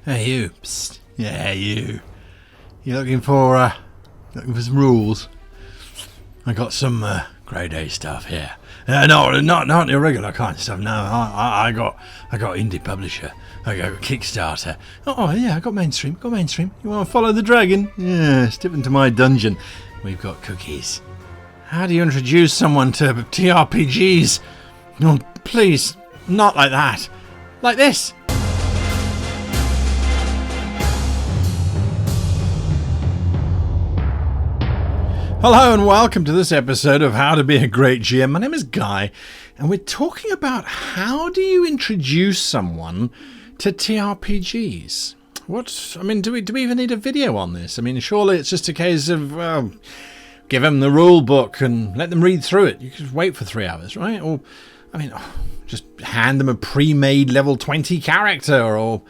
Hey you. Psst. Yeah, you. You looking for some rules? I got some grade A stuff here. No, not the regular kind of stuff. No, I got indie publisher. I got Kickstarter. Oh yeah, I got mainstream. You want to follow the dragon? Yeah, step into my dungeon. We've got cookies. How do you introduce someone to TRPGs? No, please, not like that. Like this. Hello and welcome to this episode of How to Be a Great GM. My name is Guy, and we're talking about how do you introduce someone to TRPGs. Do we even need a video on this? I mean, surely it's just a case of, well, give them the rule book and let them read through it. You could just wait for 3 hours, right? Or, just hand them a pre-made level 20 character or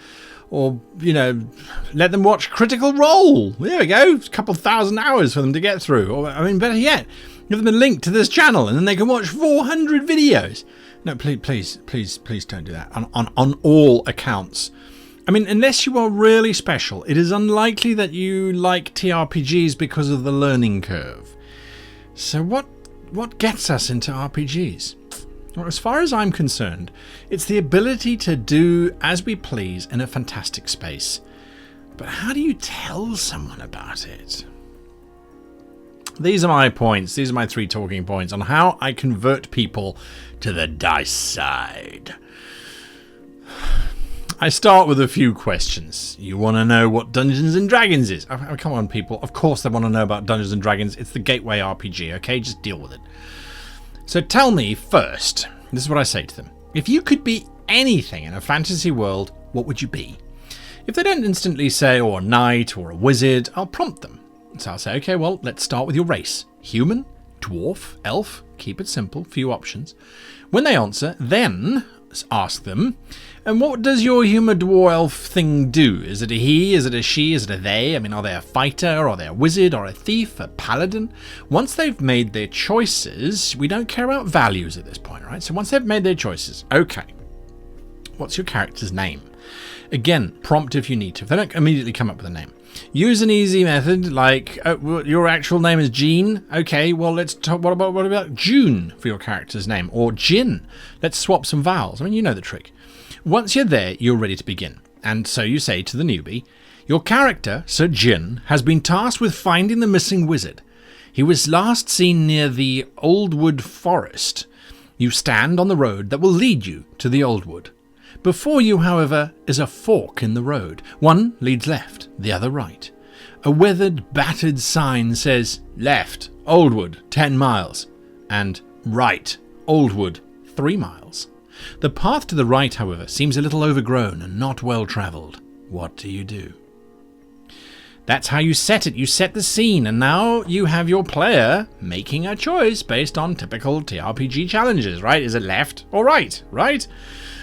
let them watch Critical Role. There we go. It's a couple thousand hours for them to get through. Or, better yet, give them a link to this channel and then they can watch 400 videos. No, please don't do that on all accounts. Unless you are really special, it is unlikely that you like TRPGs because of the learning curve. So what gets us into RPGs? Well, as far as I'm concerned, it's the ability to do as we please in a fantastic space. But how do you tell someone about it? These are my points. These are my 3 talking points on how I convert people to the dice side. I start with a few questions. You want to know what Dungeons and Dragons is? Oh, come on, people. Of course they want to know about Dungeons and Dragons. It's the gateway RPG, okay? Just deal with it. So tell me first, this is what I say to them. If you could be anything in a fantasy world, what would you be? If they don't instantly say, a knight or a wizard, I'll prompt them. So I'll say, okay, well, let's start with your race. Human, dwarf, elf, keep it simple, few options. When they answer, then ask them, and what does your human dwarf elf thing do? Is it a he? Is it a she? Is it a they? Are they a fighter? Are they a wizard or a thief? A paladin? Once they've made their choices, we don't care about values at this point, right? So once they've made their choices, okay, what's your character's name? Again, prompt if you need to. If they don't immediately come up with a name. Use an easy method like, your actual name is Jean. Okay, well, let's talk. What about June for your character's name? Or Jin? Let's swap some vowels. You know the trick. Once you're there, you're ready to begin. And so you say to the newbie, your character, Sir Jin, has been tasked with finding the missing wizard. He was last seen near the Oldwood Forest. You stand on the road that will lead you to the Oldwood. Before you, however, is a fork in the road. One leads left, the other right. A weathered, battered sign says, left, Oldwood, 10 miles, and right, Oldwood, 3 miles. The path to the right, however, seems a little overgrown and not well travelled. What do you do? That's how you set it. You set the scene, and now you have your player making a choice based on typical TRPG challenges, right? Is it left or right?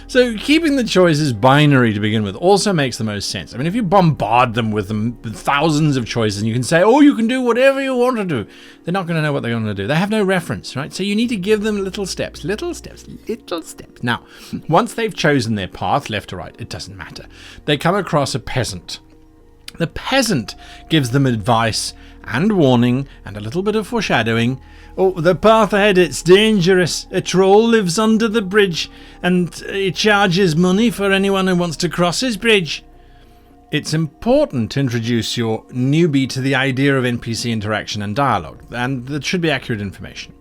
So keeping the choices binary to begin with also makes the most sense. If you bombard them with thousands of choices and you can say, you can do whatever you want to do, they're not going to know what they're going to do. They have no reference, right? So you need to give them little steps. Now, once they've chosen their path, left or right, it doesn't matter. They come across a peasant. The peasant gives them advice and warning and a little bit of foreshadowing. The path ahead, it's dangerous. A troll lives under the bridge and he charges money for anyone who wants to cross his bridge. It's important to introduce your newbie to the idea of NPC interaction and dialogue, and that should be accurate information.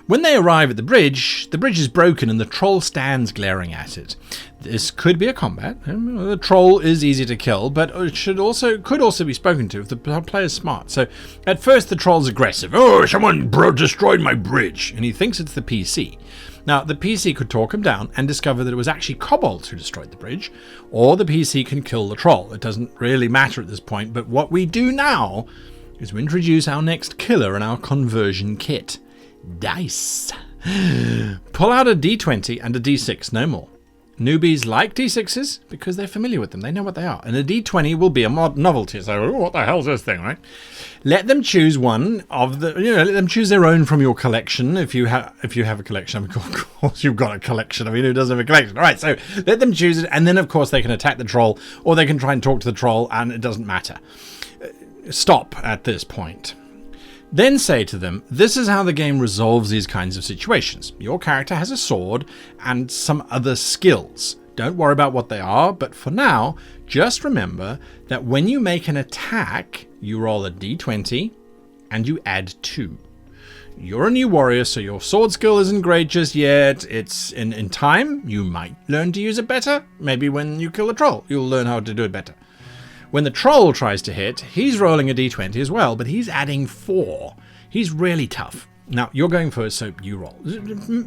When they arrive at the bridge is broken and the troll stands glaring at it. This could be a combat. The troll is easy to kill, but it could also be spoken to if the player's smart. So at first the troll's aggressive. Someone destroyed my bridge. And he thinks it's the PC. Now, the PC could talk him down and discover that it was actually kobolds who destroyed the bridge, or the PC can kill the troll. It doesn't really matter at this point, but what we do now is we introduce our next killer in our conversion kit. Dice. Pull out a d20 and a d6, no more. Newbies like D6s because they're familiar with them. They know what they are. And a D20 will be a novelty. So, oh, what the hell's this thing, right? Let them choose one of the, let them choose their own from your collection. If you have a collection, of course you've got a collection. I mean, who doesn't have a collection? All right, so let them choose it. And then, of course, they can attack the troll or they can try and talk to the troll, and it doesn't matter. Stop at this point. Then say to them, this is how the game resolves these kinds of situations. Your character has a sword and some other skills. Don't worry about what they are, but for now, just remember that when you make an attack, you roll a d20 and you add 2. You're a new warrior, so your sword skill isn't great just yet. It's in time, you might learn to use it better. Maybe when you kill a troll, you'll learn how to do it better. When the troll tries to hit, he's rolling a d20 as well, but he's adding 4. He's really tough. Now, you're going first, so you roll.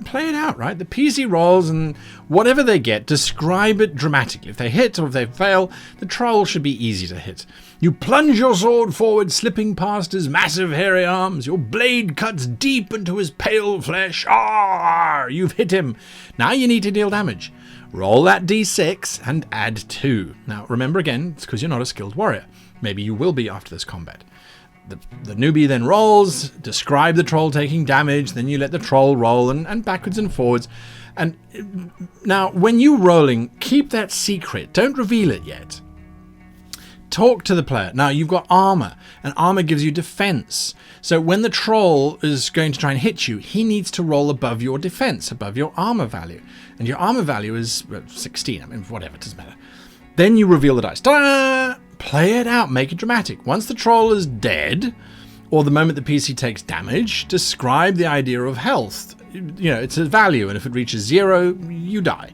Play it out, right? The PC rolls, and whatever they get, describe it dramatically. If they hit or if they fail, the troll should be easy to hit. You plunge your sword forward, slipping past his massive hairy arms. Your blade cuts deep into his pale flesh. Ah! You've hit him. Now you need to deal damage. Roll that d6 and add 2. Now, remember again, it's because you're not a skilled warrior. Maybe you will be after this combat. The newbie then rolls, describe the troll taking damage, then you let the troll roll and backwards and forwards. And now, when you're rolling, keep that secret. Don't reveal it yet. Talk to the player. Now, you've got armor, and armor gives you defense. So when the troll is going to try and hit you, he needs to roll above your defense, above your armor value. And your armor value is 16. I mean, whatever, it doesn't matter. Then you reveal the dice. Ta-da! Play it out, make it dramatic. Once the troll is dead, or the moment the PC takes damage, describe the idea of health. It's a value, and if it reaches 0, you die.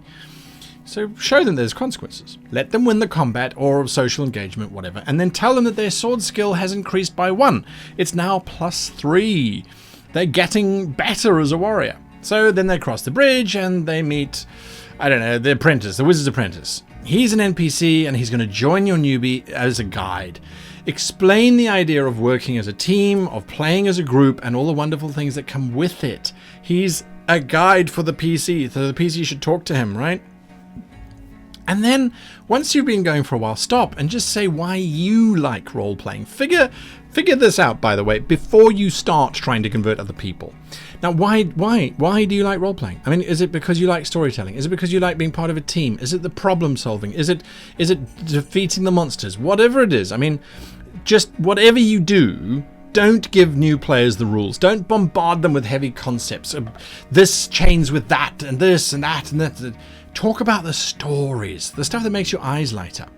So show them there's consequences. Let them win the combat or social engagement, whatever, and then tell them that their sword skill has increased by 1. It's now +3. They're getting better as a warrior. So then they cross the bridge and they meet, the apprentice, the wizard's apprentice. He's an NPC and he's going to join your newbie as a guide. Explain the idea of working as a team, of playing as a group, and all the wonderful things that come with it. He's a guide for the PC, so the PC should talk to him, right? And then, once you've been going for a while, stop and just say why you like role-playing. Figure this out, by the way, before you start trying to convert other people. Now, why do you like role-playing? I mean, is it because you like storytelling? Is it because you like being part of a team? Is it the problem-solving? Is it defeating the monsters? Whatever it is, I mean, just whatever you do, don't give new players the rules. Don't bombard them with heavy concepts. This chains with that, and this, and that, and that. Talk about the stories, the stuff that makes your eyes light up.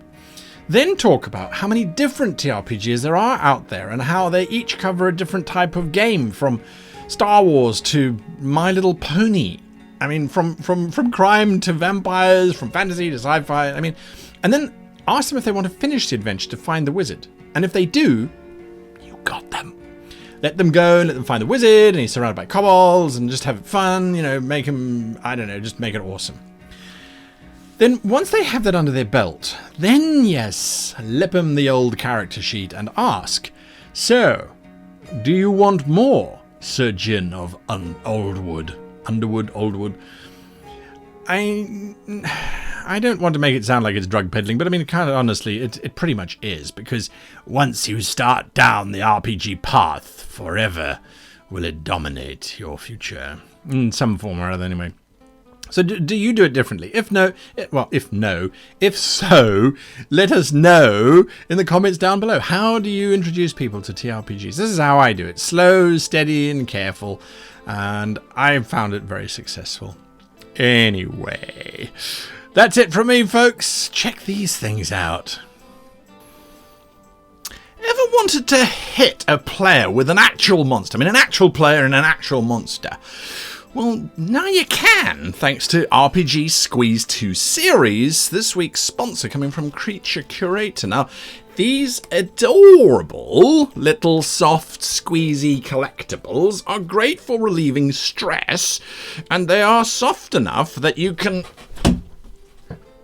Then talk about how many different TRPGs there are out there and how they each cover a different type of game, from Star Wars to My Little Pony. I mean, from crime to vampires, from fantasy to sci-fi. I mean, and then ask them if they want to finish the adventure to find the wizard. And if they do, you got them. Let them go and let them find the wizard, and he's surrounded by kobolds, and just have fun, make him, just make it awesome. Then, once they have that under their belt, then, yes, lip them the old character sheet and ask, so, do you want more, Sir Jin of Oldwood? I don't want to make it sound like it's drug peddling, but I mean, kind of honestly, it pretty much is, because once you start down the RPG path, forever will it dominate your future. In some form or other, anyway. So do you do it differently? If so, let us know in the comments down below. How do you introduce people to TRPGs? This is how I do it. Slow, steady, and careful. And I've found it very successful. Anyway, that's it from me, folks. Check these things out. Ever wanted to hit a player with an actual monster? I mean, an actual player and an actual monster. Well, now you can, thanks to RPG Squeeze 2 series, this week's sponsor coming from Creature Curator. Now, these adorable little soft squeezy collectibles are great for relieving stress, and they are soft enough that you can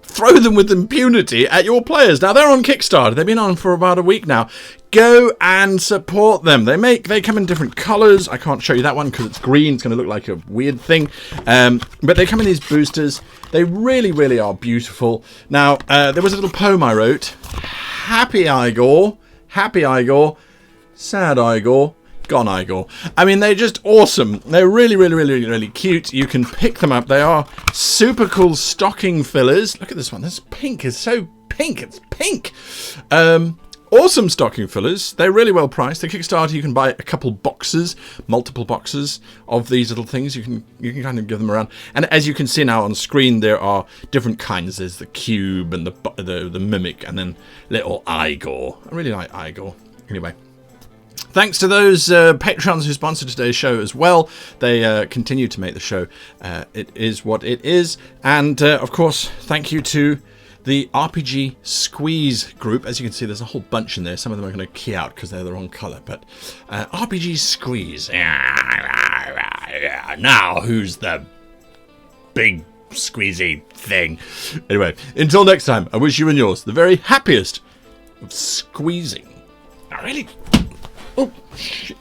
throw them with impunity at your players. Now, they're on Kickstarter. They've been on for about a week now. go and support them. They come in different colours. I can't show you that one because it's green. It's going to look like a weird thing. But they come in these boosters. They really, really are beautiful. Now, there was a little poem I wrote. Happy Eyegor, sad Eyegor, gone Eyegor. I mean, they're just awesome. They're really, really, really, really cute. You can pick them up. They are super cool stocking fillers. Look at this one. This pink is so pink. It's pink. Awesome stocking fillers. They're really well priced. The Kickstarter, you can buy a couple boxes, multiple boxes of these little things. You can kind of give them around. And as you can see now on screen, there are different kinds. There's the cube and the mimic, and then little Eyegor. I really like Eyegor. Anyway. Thanks to those patrons who sponsored today's show as well. They continue to make the show. It is what it is. And, of course, thank you to the RPG Squeeze group. As you can see, there's a whole bunch in there. Some of them are going to key out because they're the wrong colour. But RPG Squeeze. Now, who's the big squeezy thing? Anyway, until next time, I wish you and yours the very happiest of squeezing. I really... Oh, shit.